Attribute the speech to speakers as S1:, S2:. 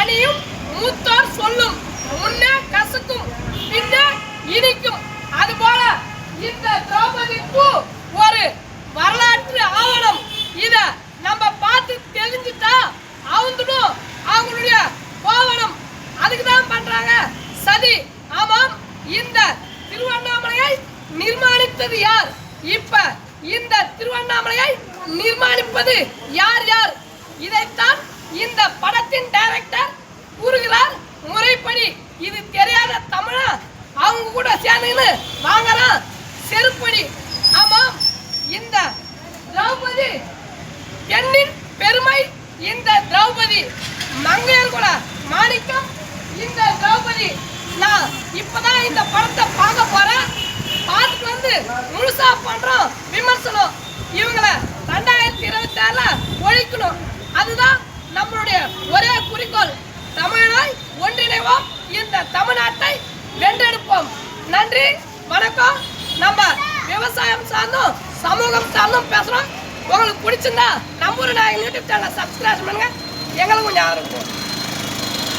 S1: கனியும் மூத்தோர் சொல்லும் முன்னே கசக்கும் பின்னே இனிக்கும். அதுபோல இந்த திரௌபதி பூ ஒரு வரலாற்று ஆவணம். இத நம்ம பார்த்து தெரிஞ்சுட்டா அவங்களும் அவங்களுடைய கோவணம் அதுக்குதான் பண்றாங்க சதி. ஆமாம், இந்த திருவண்ணாமலையை நிர்மாணித்தது யார்? இப்ப இந்த திருவண்ணாமலையை நிர்மாணிப்பது யார் யார்? இதைத்தான் இந்த படத்தின் டைரக்டர் கூறுகிறார். முறைப்படி இது தெரியாத தமிழா அவங்க கூட சேர்ந்துன்னு வாங்கலாம் செருப்படி. ஆமாம், இந்த திரௌபதி பெண்ணின் பெருமை. இந்த திரௌபதி மங்கையர் கூட மாணிக்கம். இந்த திரௌபதி நான் இப்பதான் இந்த படத்தை பார்க்க போறேன். பார்த்துட்டு வந்து முழுசா பண்றோம் விமர்சனம். இவங்களை 2027 ஒழிக்கணும். அதுதான் நம்மளுடைய ஒரே குறிக்கோள். தமிழாய் ஒன்றிணைவோம், இந்த தமிழ்நாட்டை வென்றெடுப்போம். நன்றி, வணக்கம். நம்ம விவசாயம் சார்ந்தும் சமூகம் சார்ந்தும் பேசுறோம். உங்களுக்கு பிடிச்சிருந்தா நம்ம யூடியூப் சேனலை சப்ஸ்கிரைப் பண்ணுங்க. எங்களுக்கு கொஞ்சம் ஆதரவு.